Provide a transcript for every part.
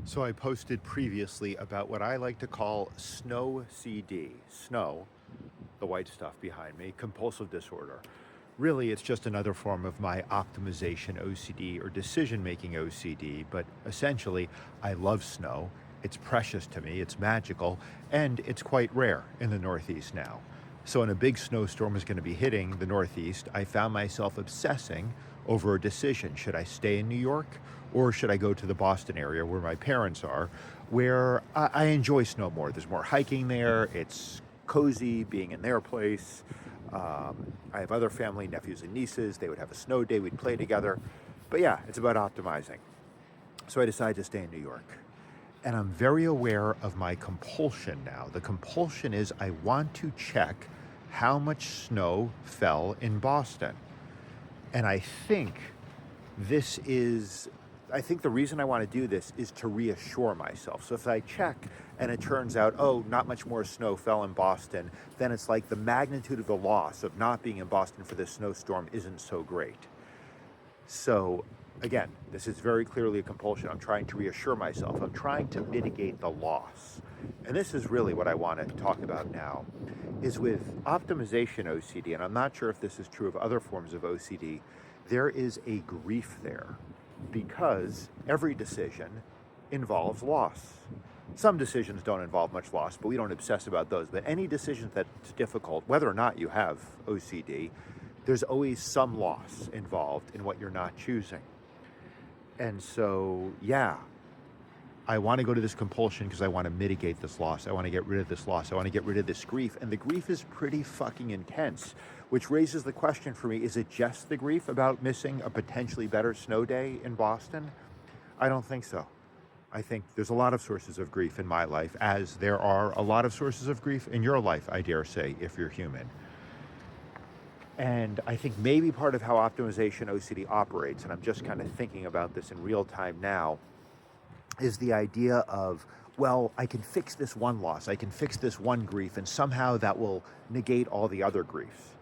So I posted previously about what I like to call snow CD. Snow, the white stuff behind me, compulsive disorder. Really, it's just another form of my optimization OCD or decision-making OCD, but essentially, I love snow. It's precious to me, it's magical, and it's quite rare in the Northeast now. So when a big snowstorm is going to be hitting the Northeast, I found myself obsessing over a decision. Should I stay in New York or should I go to the Boston area where my parents are, where I enjoy snow more? There's more hiking there. It's cozy being in their place. I have other family, nephews and nieces. They would have a snow day. We'd play together. But yeah, it's about optimizing. So I decided to stay in New York. And I'm very aware of my compulsion now. The compulsion is I want to check how much snow fell in Boston. And this is, I think the reason I want to do this is to reassure myself. So if I check and it turns out, oh, not much more snow fell in Boston, then it's like the magnitude of the loss of not being in Boston for this snowstorm isn't so great. So again, this is very clearly a compulsion. I'm trying to reassure myself. I'm trying to mitigate the loss. And this is really what I want to talk about now, is with optimization OCD, and I'm not sure if this is true of other forms of OCD, there is a grief there because every decision involves loss. Some decisions don't involve much loss, but we don't obsess about those. But any decision that's difficult, whether or not you have OCD, there's always some loss involved in what you're not choosing. And so, yeah, I want to go to this compulsion because I want to mitigate this loss. I want to get rid of this loss. I want to get rid of this grief. And the grief is pretty fucking intense, which raises the question for me, is it just the grief about missing a potentially better snow day in Boston? I don't think so. I think there's a lot of sources of grief in my life, as there are a lot of sources of grief in your life, I dare say, if you're human. And I think maybe part of how optimization OCD operates, and I'm just kind of thinking about this in real time now, is the idea of, well, I can fix this one loss, I can fix this one grief, and somehow that will negate all the other griefs.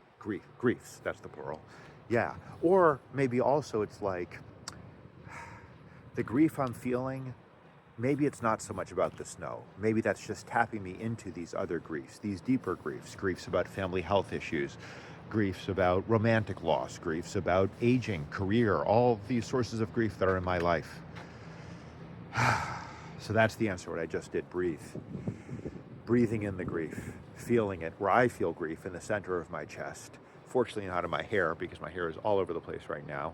Griefs, that's the plural. Yeah. Or maybe also it's like, the grief I'm feeling, maybe it's not so much about the snow. Maybe that's just tapping me into these other griefs, these deeper griefs, griefs about family health issues, griefs about romantic loss, griefs about aging, career, all these sources of grief that are in my life. So that's the answer, what I just did, breathe. Breathing in the grief, feeling it, where I feel grief in the center of my chest. Fortunately not in my hair, because my hair is all over the place right now.